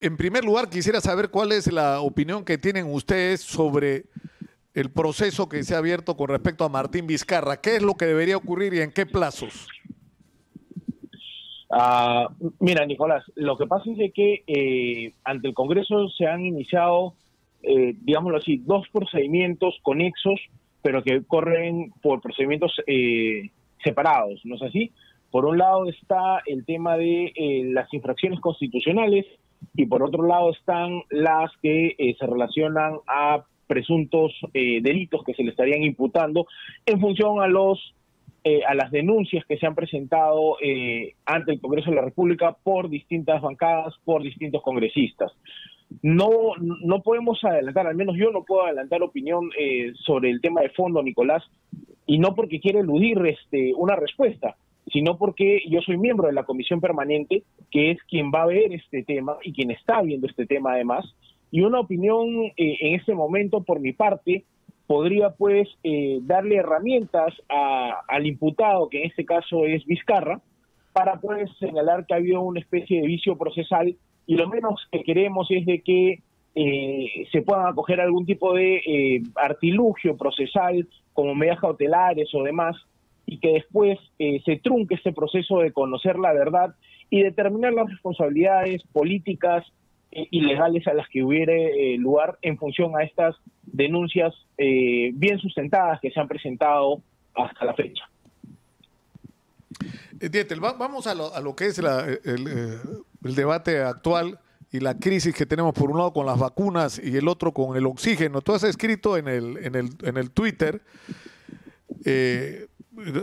En primer lugar, quisiera saber cuál es la opinión que tienen ustedes sobre el proceso que se ha abierto con respecto a Martín Vizcarra. ¿Qué es lo que debería ocurrir y en qué plazos? Ah, Mira, Nicolás, lo que pasa es de que ante el Congreso se han iniciado, digámoslo así, dos procedimientos conexos, pero que corren por procedimientos separados, ¿no es así? Por un lado está el tema de las infracciones constitucionales y por otro lado están las que se relacionan a presuntos delitos que se le estarían imputando en función a las denuncias que se han presentado ante el Congreso de la República por distintas bancadas, por distintos congresistas. No, no podemos adelantar, al menos yo no puedo adelantar opinión sobre el tema de fondo, Nicolás, y no porque quiera eludir una respuesta, sino porque yo soy miembro de la comisión permanente, que es quien va a ver este tema y quien está viendo este tema además, y una opinión en este momento por mi parte podría pues darle herramientas al imputado, que en este caso es Vizcarra, para pues señalar que ha habido una especie de vicio procesal y lo menos que queremos es de que se puedan acoger algún tipo de artilugio procesal como medidas cautelares o demás y que después se trunque este proceso de conocer la verdad y determinar las responsabilidades políticas y legales a las que hubiere lugar en función a estas denuncias bien sustentadas que se han presentado hasta la fecha. Dieter, vamos a lo que es el debate actual y la crisis que tenemos por un lado con las vacunas y el otro con el oxígeno. Tú has escrito en el Twitter,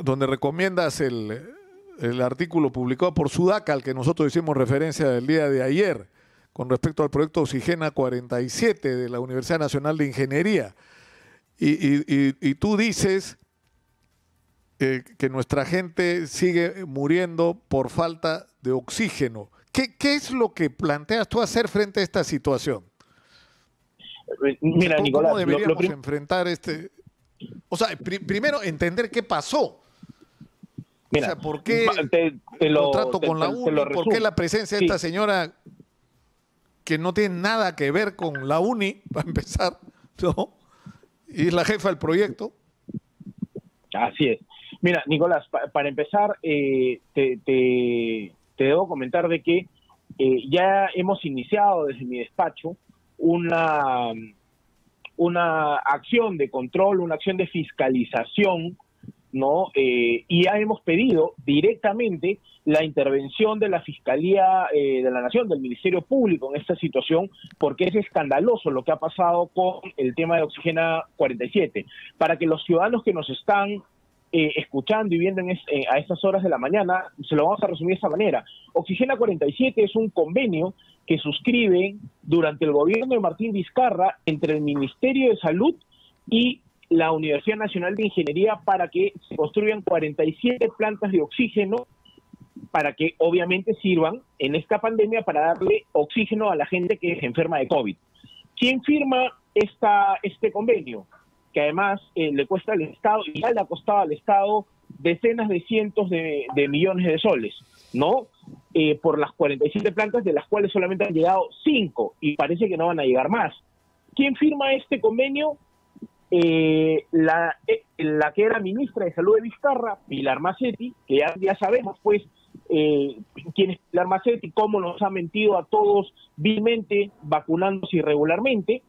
donde recomiendas el artículo publicado por Sudaca, al que nosotros hicimos referencia el día de ayer, con respecto al proyecto Oxigena 47 de la Universidad Nacional de Ingeniería. Y tú dices que nuestra gente sigue muriendo por falta de oxígeno. ¿Qué es lo que planteas tú hacer frente a esta situación? Mira, Nicolás, ¿Cómo deberíamos enfrentar este? O sea, primero entender qué pasó. Mira, o sea, ¿por qué el contrato con la UNI? ¿Por qué la presencia de esta señora que no tiene nada que ver con la UNI, para empezar, ¿no? Y es la jefa del proyecto? Así es. Mira, Nicolás, para empezar, te debo comentar de que ya hemos iniciado desde mi despacho una acción de control, una acción de fiscalización, ¿no? Y ya hemos pedido directamente la intervención de la Fiscalía de la Nación, del Ministerio Público en esta situación, porque es escandaloso lo que ha pasado con el tema de Oxigena 47. Para que los ciudadanos que nos están escuchando y viendo a estas horas de la mañana, se lo vamos a resumir de esta manera. Oxigena 47 es un convenio que suscriben durante el gobierno de Martín Vizcarra entre el Ministerio de Salud y la Universidad Nacional de Ingeniería para que se construyan 47 plantas de oxígeno para que obviamente sirvan en esta pandemia para darle oxígeno a la gente que se enferma de COVID. ¿Quién firma este convenio? Que además le cuesta al Estado, y ya le ha costado al Estado decenas de cientos de millones de soles, ¿no? Por las 47 plantas, de las cuales solamente han llegado 5, y parece que no van a llegar más. ¿Quién firma este convenio? La que era ministra de Salud de Vizcarra, Pilar Macetti, que ya sabemos, pues, quién es Pilar Macetti, cómo nos ha mentido a todos vilmente, vacunándose irregularmente.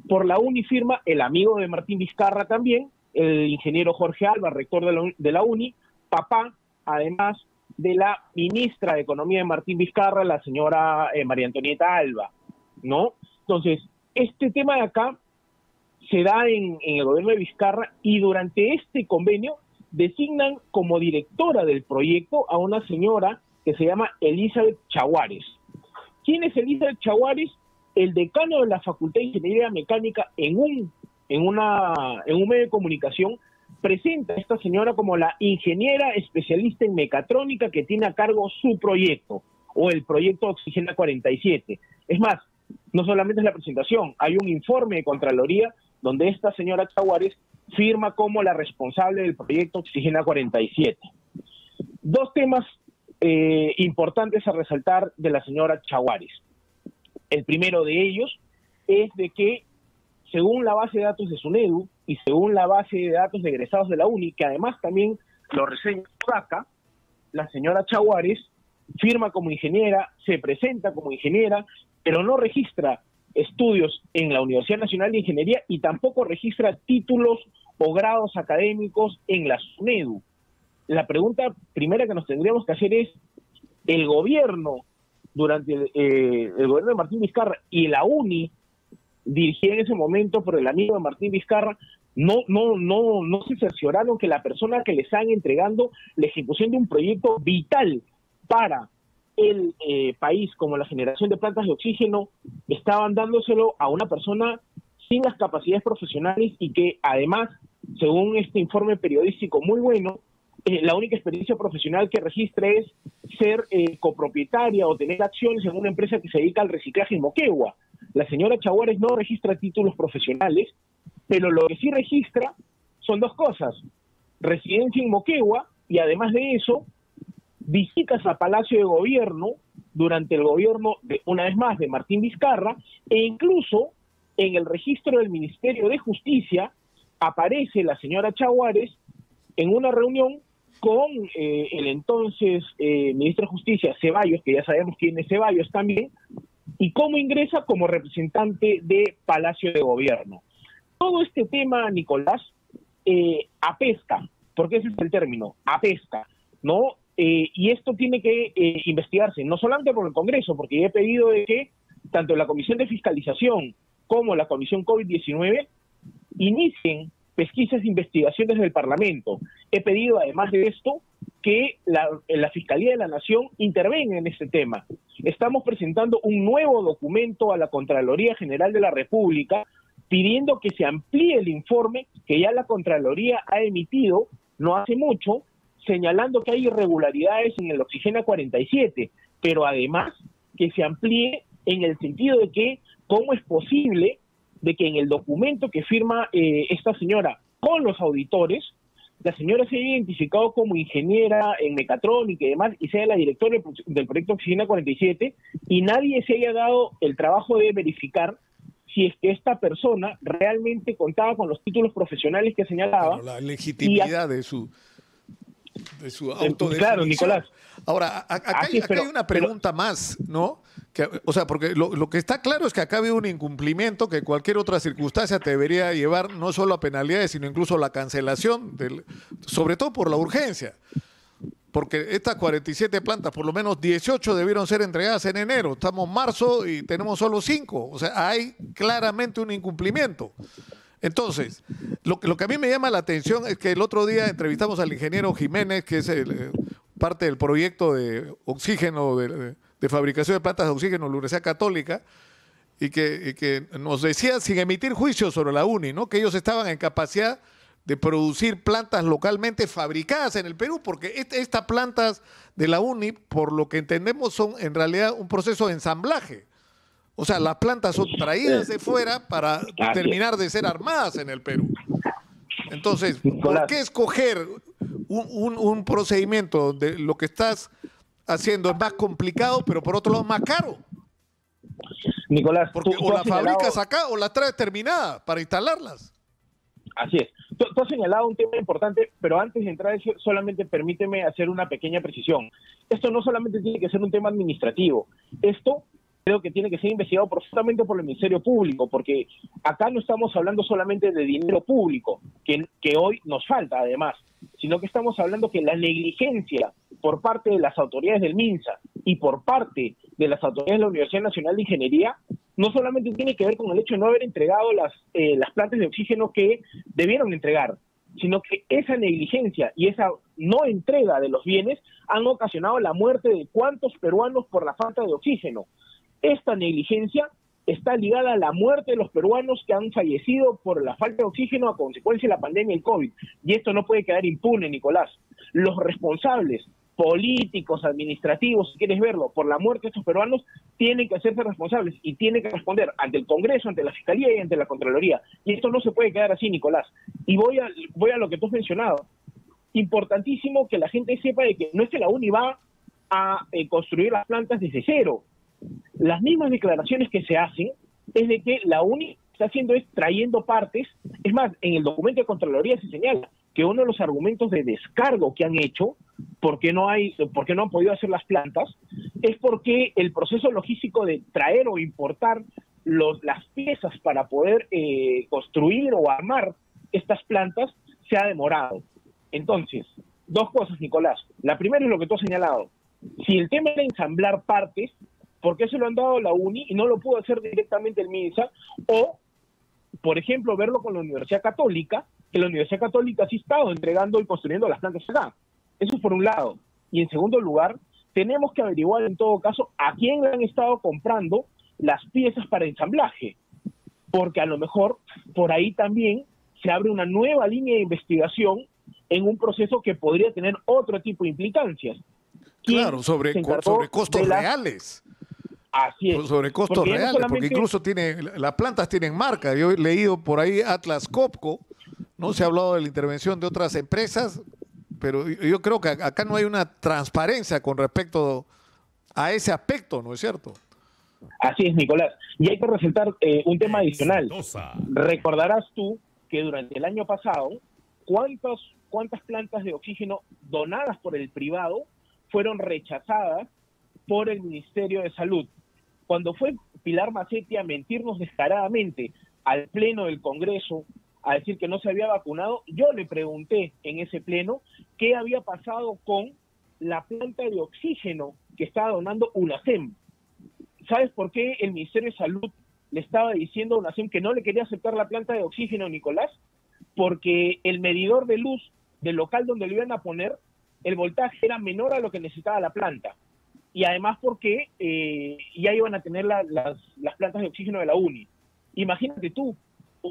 Por la UNI firma el amigo de Martín Vizcarra también, el ingeniero Jorge Alba, rector de la UNI, papá, además, de la ministra de Economía de Martín Vizcarra, la señora María Antonieta Alba, ¿no? Entonces, este tema de acá se da en el gobierno de Vizcarra y durante este convenio designan como directora del proyecto a una señora que se llama Elizabeth Chaguares. ¿Quién es Elizabeth Chaguares? El decano de la Facultad de Ingeniería Mecánica en un medio de comunicación presenta a esta señora como la ingeniera especialista en mecatrónica que tiene a cargo su proyecto, o el proyecto Oxigena 47. Es más, no solamente es la presentación, hay un informe de Contraloría donde esta señora Chaguares firma como la responsable del proyecto Oxigena 47. Dos temas importantes a resaltar de la señora Chaguares. El primero de ellos es de que, según la base de datos de SUNEDU y según la base de datos de egresados de la UNI, que además también lo reseña Sudaca, la señora Chaguares firma como ingeniera, se presenta como ingeniera, pero no registra estudios en la Universidad Nacional de Ingeniería y tampoco registra títulos o grados académicos en la SUNEDU. La pregunta primera que nos tendríamos que hacer es, el gobierno, durante el gobierno de Martín Vizcarra y la UNI, dirigida en ese momento por el amigo de Martín Vizcarra, no se cercioraron que la persona que le están entregando la ejecución de un proyecto vital para el país, como la generación de plantas de oxígeno, estaban dándoselo a una persona sin las capacidades profesionales y que además, según este informe periodístico muy bueno, la única experiencia profesional que registra es ser copropietaria o tener acciones en una empresa que se dedica al reciclaje en Moquegua. La señora Chaguares no registra títulos profesionales, pero lo que sí registra son dos cosas: residencia en Moquegua y además de eso, visitas a Palacio de Gobierno durante el gobierno, una vez más, de Martín Vizcarra, e incluso en el registro del Ministerio de Justicia aparece la señora Chaguares en una reunión con el entonces ministro de Justicia, Ceballos, que ya sabemos quién es Ceballos también, y cómo ingresa como representante de Palacio de Gobierno. Todo este tema, Nicolás, apesta, porque ese es el término, apesta, ¿no? Y esto tiene que investigarse, no solamente por el Congreso, porque he pedido de que tanto la Comisión de Fiscalización como la Comisión COVID-19 inicien pesquisas e investigaciones del Parlamento. He pedido, además de esto, que la Fiscalía de la Nación intervenga en este tema. Estamos presentando un nuevo documento a la Contraloría General de la República pidiendo que se amplíe el informe que ya la Contraloría ha emitido no hace mucho, señalando que hay irregularidades en el Oxigena 47, pero además que se amplíe en el sentido de que cómo es posible de que en el documento que firma esta señora con los auditores, la señora se haya identificado como ingeniera en mecatrónica y demás, y sea la directora del proyecto Oxigena 47, y nadie se haya dado el trabajo de verificar si es que esta persona realmente contaba con los títulos profesionales que señalaba. Pero la legitimidad de su autodefinición. Claro, Nicolás. Ahora, acá hay una pregunta más, ¿no? O sea, porque lo que está claro es que acá había un incumplimiento que cualquier otra circunstancia te debería llevar no solo a penalidades, sino incluso a la cancelación, sobre todo por la urgencia. Porque estas 47 plantas, por lo menos 18 debieron ser entregadas en enero. Estamos en marzo y tenemos solo 5. O sea, hay claramente un incumplimiento. Entonces, lo que a mí me llama la atención es que el otro día entrevistamos al ingeniero Jiménez, que es parte del proyecto de oxígeno, de fabricación de plantas de oxígeno de la Universidad Católica, y que nos decía, sin emitir juicios sobre la UNI, ¿no?, que ellos estaban en capacidad de producir plantas localmente fabricadas en el Perú, porque estas plantas de la UNI, por lo que entendemos, son en realidad un proceso de ensamblaje. O sea, las plantas son traídas de fuera para terminar de ser armadas en el Perú. Entonces, ¿por qué escoger un procedimiento donde lo que estás haciendo es más complicado, pero por otro lado más caro? Nicolás, porque o las fabricas acá o las traes terminadas para instalarlas. Así es. Tú has señalado un tema importante, pero antes de entrar a eso, solamente permíteme hacer una pequeña precisión. Esto no solamente tiene que ser un tema administrativo. Esto creo que tiene que ser investigado profundamente por el Ministerio Público, porque acá no estamos hablando solamente de dinero público, que hoy nos falta además, sino que estamos hablando que la negligencia por parte de las autoridades del MINSA y por parte de las autoridades de la Universidad Nacional de Ingeniería no solamente tiene que ver con el hecho de no haber entregado las plantas de oxígeno que debieron entregar, sino que esa negligencia y esa no entrega de los bienes han ocasionado la muerte de cuántos peruanos por la falta de oxígeno. Esta negligencia está ligada a la muerte de los peruanos que han fallecido por la falta de oxígeno a consecuencia de la pandemia del COVID. Y esto no puede quedar impune, Nicolás. Los responsables políticos, administrativos, si quieres verlo, por la muerte de estos peruanos, tienen que hacerse responsables y tienen que responder ante el Congreso, ante la Fiscalía y ante la Contraloría. Y esto no se puede quedar así, Nicolás. Y voy a lo que tú has mencionado. Importantísimo que la gente sepa de que no es que la UNI va a construir las plantas desde cero. las mismas declaraciones que se hacen es de que la UNI está haciendo es trayendo partes. Es más, en el documento de Contraloría se señala que uno de los argumentos de descargo que han hecho, porque no han podido hacer las plantas, es porque el proceso logístico de traer o importar las piezas para poder construir o armar estas plantas se ha demorado. Entonces, dos cosas, Nicolás. La primera es lo que tú has señalado. Si el tema era ensamblar partes, ¿por qué se lo han dado a la UNI y no lo pudo hacer directamente el MINSA? O, por ejemplo, verlo con la Universidad Católica, que la Universidad Católica sí ha estado entregando y construyendo las plantas acá. Eso por un lado. Y en segundo lugar, tenemos que averiguar en todo caso a quién le han estado comprando las piezas para ensamblaje, porque a lo mejor por ahí también se abre una nueva línea de investigación en un proceso que podría tener otro tipo de implicancias. Claro, sobre costos reales. Así es. Sobre costos reales, porque incluso las plantas tienen marca. Yo he leído por ahí Atlas Copco, no se ha hablado de la intervención de otras empresas, pero yo creo que acá no hay una transparencia con respecto a ese aspecto, ¿no es cierto? Así es, Nicolás. Y hay que resaltar un tema adicional. Recordarás tú que durante el año pasado, ¿cuántas plantas de oxígeno donadas por el privado fueron rechazadas por el Ministerio de Salud? Cuando fue Pilar Macetti a mentirnos descaradamente al Pleno del Congreso, a decir que no se había vacunado, yo le pregunté en ese Pleno qué había pasado con la planta de oxígeno que estaba donando UNASEM. ¿Sabes por qué el Ministerio de Salud le estaba diciendo a UNASEM que no le quería aceptar la planta de oxígeno, Nicolás? Porque el medidor de luz del local donde lo iban a poner, el voltaje era menor a lo que necesitaba la planta. Y además porque ya iban a tener las plantas de oxígeno de la UNI. Imagínate tú,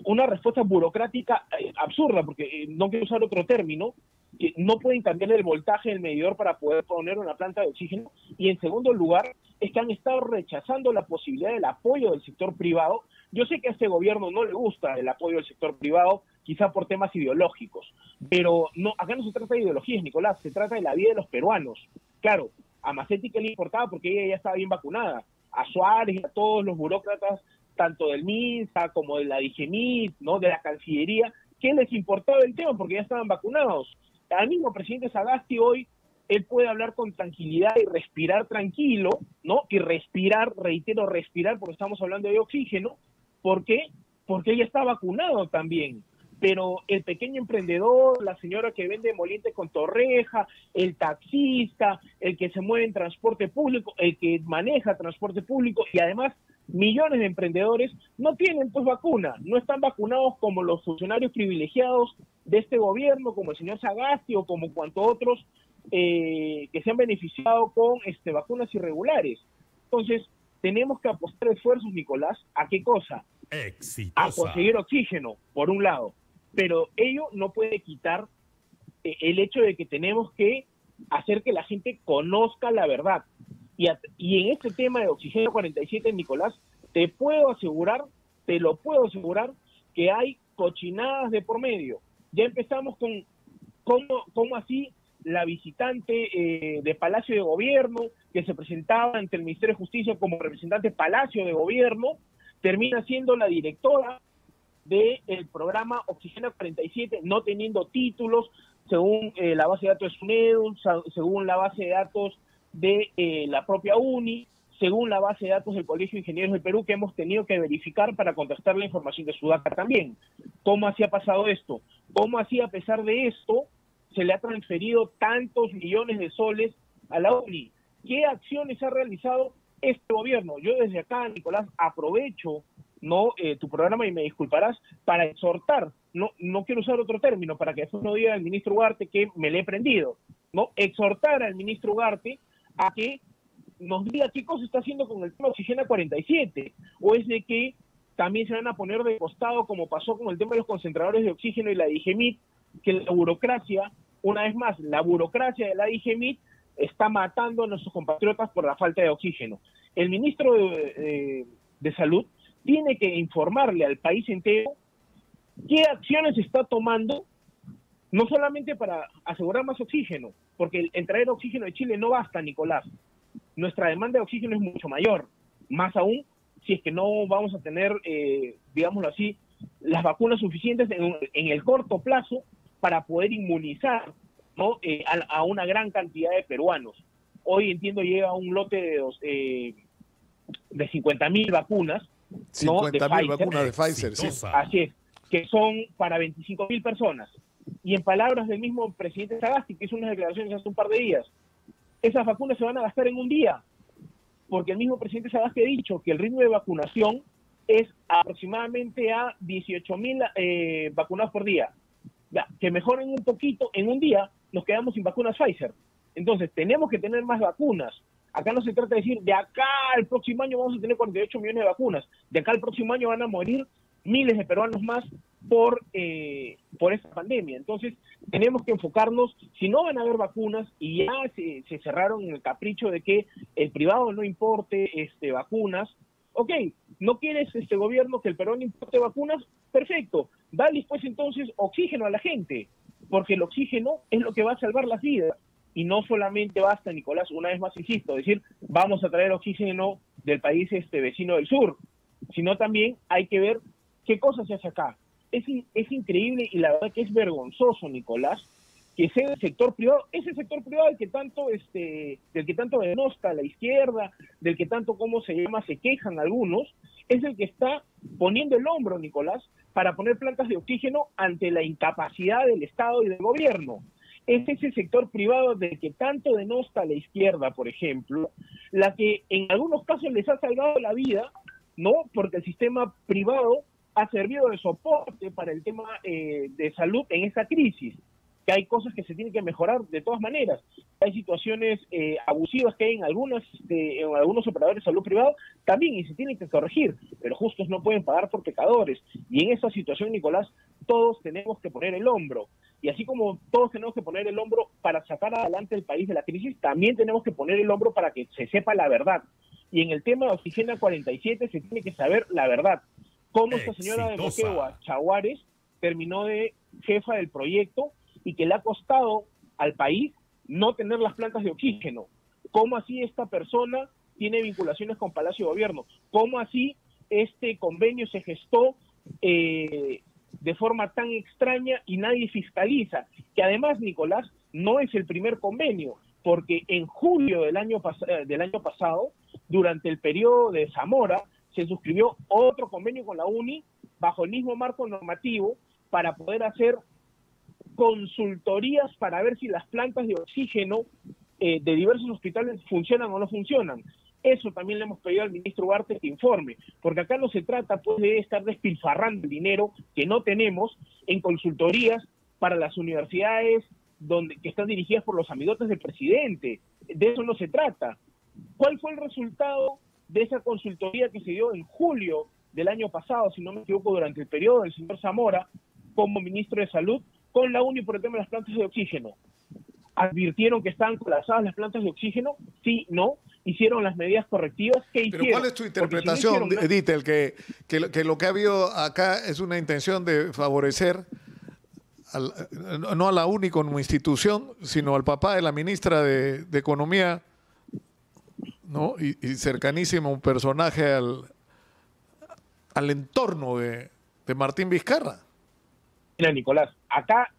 una respuesta burocrática absurda, porque no quiero usar otro término, que no pueden cambiar el voltaje del medidor para poder poner una planta de oxígeno. Y en segundo lugar, es que han estado rechazando la posibilidad del apoyo del sector privado. Yo sé que a este gobierno no le gusta el apoyo del sector privado, quizá por temas ideológicos, pero no, acá no se trata de ideologías, Nicolás, se trata de la vida de los peruanos. Claro, a Macetti que le importaba porque ella ya estaba bien vacunada, a Suárez y a todos los burócratas, tanto del MINSA como de la DIGEMIT, ¿no?, de la Cancillería, ¿qué les importaba el tema? Porque ya estaban vacunados. Al mismo presidente Sagasti hoy, él puede hablar con tranquilidad y respirar tranquilo, ¿no? Y respirar, reitero, respirar, porque estamos hablando de oxígeno. ¿Por qué? Porque ella está vacunado también. Pero el pequeño emprendedor, la señora que vende moliente con torreja, el taxista, el que se mueve en transporte público, el que maneja transporte público y además millones de emprendedores no tienen pues vacuna, no están vacunados como los funcionarios privilegiados de este gobierno, como el señor Sagasti o como cuantos otros que se han beneficiado con vacunas irregulares. Entonces, tenemos que apostar esfuerzos, Nicolás, ¿a qué cosa? Exitosa. A conseguir oxígeno, por un lado, pero ello no puede quitar el hecho de que tenemos que hacer que la gente conozca la verdad. Y en este tema de Oxígeno 47, Nicolás, te lo puedo asegurar, que hay cochinadas de por medio. Ya empezamos con cómo así la visitante de Palacio de Gobierno, que se presentaba ante el Ministerio de Justicia como representante Palacio de Gobierno, termina siendo la directora del programa Oxígeno 47, no teniendo títulos, según la base de datos de SUNEDU, según la base de datos de la propia UNI, según la base de datos del Colegio de Ingenieros del Perú, que hemos tenido que verificar para contrastar la información de Sudaca también. ¿Cómo así ha pasado esto? ¿Cómo así, a pesar de esto, se le ha transferido tantos millones de soles a la UNI? ¿Qué acciones ha realizado este gobierno? Yo desde acá, Nicolás, aprovecho tu programa y me disculparás para exhortar, no quiero usar otro término para que después no diga el ministro Ugarte que me le he prendido, ¿no? Exhortar al ministro Ugarte a que nos diga qué cosa está haciendo con el tema Oxígeno 47, o es de que también se van a poner de costado como pasó con el tema de los concentradores de oxígeno y la DIGEMIT, que la burocracia, una vez más, la burocracia de la DIGEMIT está matando a nuestros compatriotas por la falta de oxígeno. El ministro de Salud tiene que informarle al país entero qué acciones está tomando, no solamente para asegurar más oxígeno, porque el traer oxígeno de Chile no basta, Nicolás. Nuestra demanda de oxígeno es mucho mayor. más aún si es que no vamos a tener, digámoslo así, las vacunas suficientes en el corto plazo para poder inmunizar, ¿no? A una gran cantidad de peruanos. Hoy entiendo llega un lote de 50.000 vacunas, ¿no? 50.000 vacunas de Pfizer, sí. Así es, que son para 25.000 personas. Y en palabras del mismo presidente Sagasti, que hizo unas declaraciones hace un par de días, esas vacunas se van a gastar en un día, porque el mismo presidente Sagasti ha dicho que el ritmo de vacunación es aproximadamente a 18.000 vacunados por día. Ya, que mejoren un poquito, en un día nos quedamos sin vacunas Pfizer. Entonces, tenemos que tener más vacunas. Acá no se trata de decir, de acá al próximo año vamos a tener 48 millones de vacunas. De acá al próximo año van a morir miles de peruanos más por esta pandemia. Entonces, tenemos que enfocarnos, si no van a haber vacunas y ya se cerraron en el capricho de que el privado no importe vacunas, ok, ¿no quieres gobierno que el Perú no importe vacunas? Perfecto, dale pues entonces oxígeno a la gente, porque el oxígeno es lo que va a salvar las vidas. Y no solamente basta, Nicolás, una vez más insisto, decir, vamos a traer oxígeno del país vecino del sur, sino también hay que ver qué cosas se hace acá. Es increíble y la verdad que es vergonzoso, Nicolás, que sea el sector privado, ese sector privado del que tanto denosta la izquierda, del que tanto, se quejan algunos, es el que está poniendo el hombro, Nicolás, para poner plantas de oxígeno ante la incapacidad del Estado y del gobierno. Es ese sector privado del que tanto denosta la izquierda, por ejemplo, la que en algunos casos les ha salvado la vida, ¿no? Porque el sistema privado ha servido de soporte para el tema de salud en esa crisis, que hay cosas que se tienen que mejorar de todas maneras. Hay situaciones abusivas que hay en algunos operadores de salud privado también y se tienen que corregir, pero justos no pueden pagar por pecadores. Y en esa situación, Nicolás, todos tenemos que poner el hombro. Y así como todos tenemos que poner el hombro para sacar adelante el país de la crisis, también tenemos que poner el hombro para que se sepa la verdad. Y en el tema de Oxigena 47 se tiene que saber la verdad. Cómo esta señora de Moquegua, Chaguares, terminó de jefa del proyecto y que le ha costado al país no tener las plantas de oxígeno. ¿Cómo así esta persona tiene vinculaciones con Palacio de Gobierno? ¿Cómo así este convenio se gestó de forma tan extraña y nadie fiscaliza? Que además, Nicolás, no es el primer convenio, porque en julio del año pasado, durante el periodo de Zamora, se suscribió otro convenio con la UNI bajo el mismo marco normativo para poder hacer consultorías para ver si las plantas de oxígeno de diversos hospitales funcionan o no funcionan. Eso también le hemos pedido al ministro Ugarte que informe, porque acá no se trata pues de estar despilfarrando el dinero que no tenemos en consultorías para las universidades que están dirigidas por los amigotes del presidente. De eso no se trata. ¿Cuál fue el resultado de esa consultoría que se dio en julio del año pasado, si no me equivoco, durante el periodo del señor Zamora como ministro de Salud, con la UNI por el tema de las plantas de oxígeno? ¿Advirtieron que estaban colapsadas las plantas de oxígeno? Sí, no. ¿Hicieron las medidas correctivas? ¿Qué hicieron? ¿Pero cuál es tu interpretación, Ditel, que lo que ha habido acá es una intención de favorecer no a la UNI como institución, sino al papá de la ministra de Economía, ¿no? Y cercanísimo un personaje al entorno de Martín Vizcarra? Mira, Nicolás, acá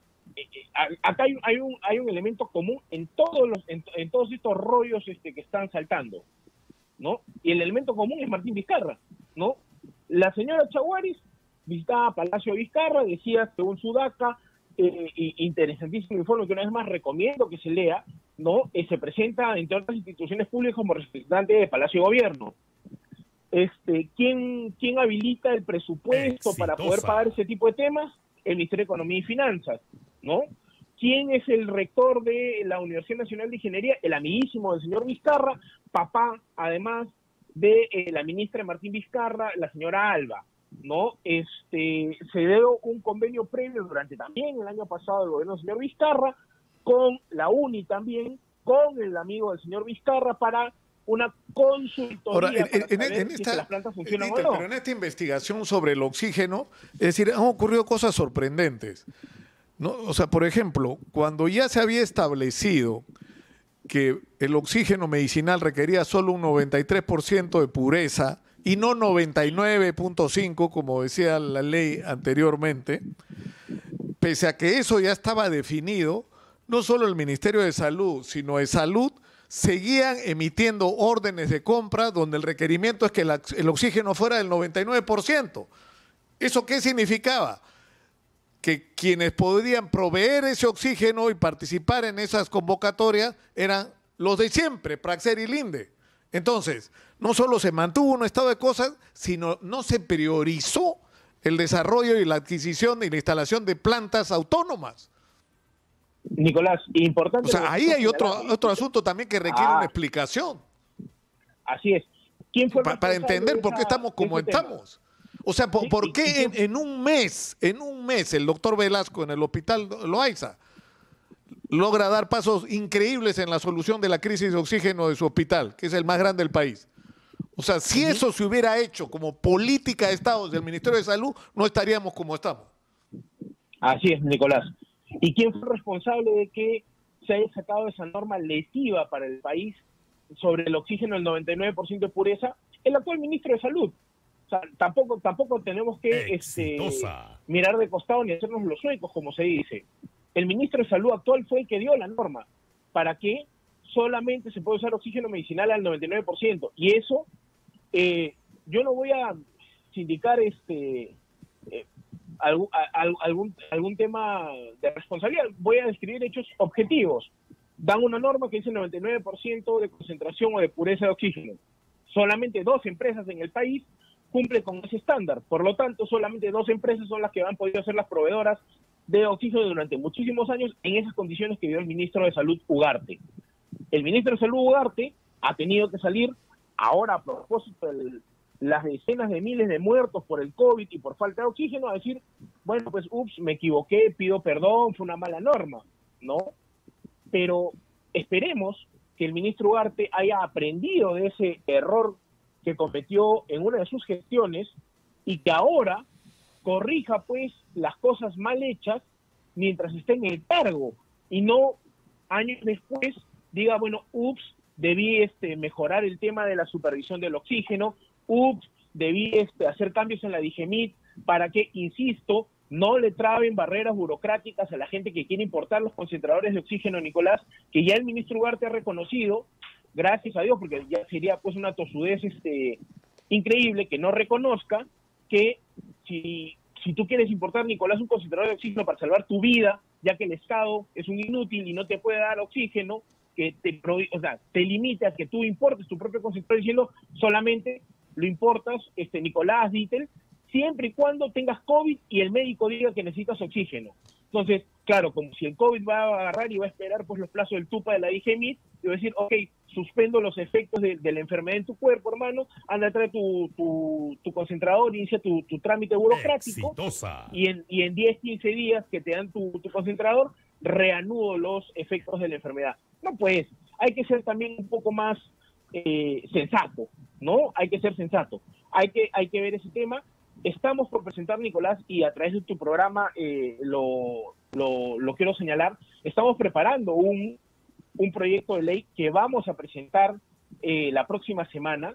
hay un elemento común en todos estos rollos que están saltando, ¿no? Y el elemento común es Martín Vizcarra, ¿no? La señora Chaguares visitaba Palacio Vizcarra, decía, según Sudaca, interesantísimo informe que una vez más recomiendo que se lea, ¿no? Se presenta entre otras instituciones públicas como representante de Palacio de Gobierno. ¿Quién habilita el presupuesto para poder pagar ese tipo de temas? El Ministerio de Economía y Finanzas, ¿no? ¿Quién es el rector de la Universidad Nacional de Ingeniería? El amiguísimo del señor Vizcarra, papá, además, de la ministra Martín Vizcarra, la señora Alba, ¿no? Se dio un convenio previo durante también el año pasado del gobierno del señor Vizcarra, con la UNI también, con el amigo del señor Vizcarra, para una consultoría. Ahora, para saber si las plantas funcionan o no. Pero en esta investigación sobre el oxígeno, es decir, han ocurrido cosas sorprendentes, ¿no? O sea, por ejemplo, cuando ya se había establecido que el oxígeno medicinal requería solo un 93% de pureza y no 99.5, como decía la ley anteriormente, pese a que eso ya estaba definido, no solo el Ministerio de Salud, sino de Salud, seguían emitiendo órdenes de compra donde el requerimiento es que el oxígeno fuera del 99%. ¿Eso qué significaba? Que quienes podían proveer ese oxígeno y participar en esas convocatorias eran los de siempre, Praxair y Linde. Entonces, no solo se mantuvo un estado de cosas, sino no se priorizó el desarrollo y la adquisición y la instalación de plantas autónomas. Nicolás, importante. O sea, ahí hay otro asunto también que requiere una explicación. Así es. ¿Quién fue para entender por qué estamos como estamos? O sea, ¿por qué en un mes, el doctor Velasco en el hospital Loaiza logra dar pasos increíbles en la solución de la crisis de oxígeno de su hospital, que es el más grande del país? O sea, si eso se hubiera hecho como política de Estado del Ministerio de Salud, no estaríamos como estamos. Así es, Nicolás. ¿Y quién fue responsable de que se haya sacado esa norma lesiva para el país sobre el oxígeno del 99% de pureza? El actual ministro de Salud. O sea, tampoco tenemos que mirar de costado ni hacernos los suecos, como se dice. El ministro de Salud actual fue el que dio la norma para que solamente se puede usar oxígeno medicinal al 99%. Y eso, yo no voy a sindicar algún tema de responsabilidad. Voy a describir hechos objetivos. Dan una norma que dice 99% de concentración o de pureza de oxígeno. Solamente 2 empresas en el país cumplen con ese estándar. Por lo tanto, solamente 2 empresas son las que han podido ser las proveedoras de oxígeno durante muchísimos años en esas condiciones que dio el ministro de Salud Ugarte. El ministro de Salud Ugarte ha tenido que salir ahora a propósito de las decenas de miles de muertos por el COVID y por falta de oxígeno a decir, bueno, pues, me equivoqué, pido perdón, fue una mala norma, ¿no? Pero esperemos que el ministro Ugarte haya aprendido de ese error que cometió en una de sus gestiones y que ahora corrija, pues, las cosas mal hechas mientras esté en el cargo y no años después diga, bueno, debí mejorar el tema de la supervisión del oxígeno, debí hacer cambios en la DIGEMIT para que, insisto, no le traben barreras burocráticas a la gente que quiere importar los concentradores de oxígeno, Nicolás, que ya el ministro Ugarte ha reconocido, gracias a Dios, porque ya sería pues una tosudez increíble que no reconozca que si tú quieres importar, Nicolás, un concentrador de oxígeno para salvar tu vida, ya que el Estado es un inútil y no te puede dar oxígeno, que te limita a que tú importes tu propio concentrador diciendo solamente lo importas, Nicolás Dittel, siempre y cuando tengas COVID y el médico diga que necesitas oxígeno. Entonces, claro, como si el COVID va a agarrar y va a esperar pues los plazos del TUPA de la DIGEMIT, y va a decir, ok, suspendo los efectos de la enfermedad en tu cuerpo, hermano, anda a traer tu concentrador, inicia tu trámite burocrático, y en 10, 15 días que te dan tu concentrador, reanudo los efectos de la enfermedad. No, pues, hay que ser también un poco más sensato, ¿no? Hay que ser sensato. Hay que ver ese tema. Estamos por presentar, Nicolás, y a través de tu programa lo quiero señalar, estamos preparando un proyecto de ley que vamos a presentar la próxima semana,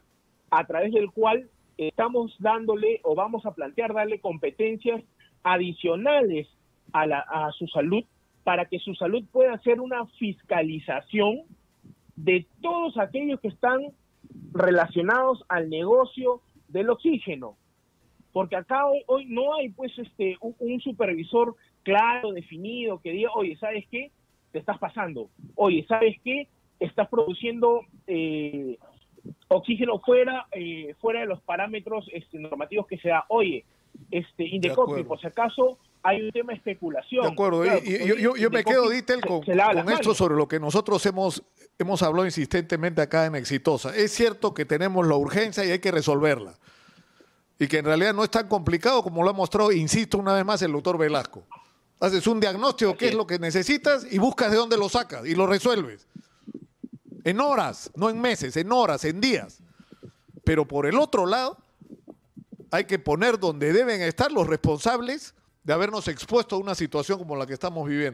a través del cual estamos vamos a plantear darle competencias adicionales a su salud, para que su salud pueda hacer una fiscalización de todos aquellos que están relacionados al negocio del oxígeno. Porque acá hoy no hay pues un supervisor claro, definido, que diga, oye, ¿sabes qué? Te estás pasando. Oye, ¿sabes qué? Estás produciendo oxígeno fuera de los parámetros normativos que se da. Oye, Indecopi, por si acaso hay un tema de especulación. De acuerdo, claro, yo me quedo, Dittel, con esto sobre lo que nosotros hemos hablado insistentemente acá en Exitosa. Es cierto que tenemos la urgencia y hay que resolverla. Y que en realidad no es tan complicado como lo ha mostrado, insisto una vez más, el doctor Velasco. Haces un diagnóstico, qué es lo que necesitas, y buscas de dónde lo sacas y lo resuelves. En horas, no en meses, en horas, en días. Pero por el otro lado, hay que poner donde deben estar los responsables de habernos expuesto a una situación como la que estamos viviendo.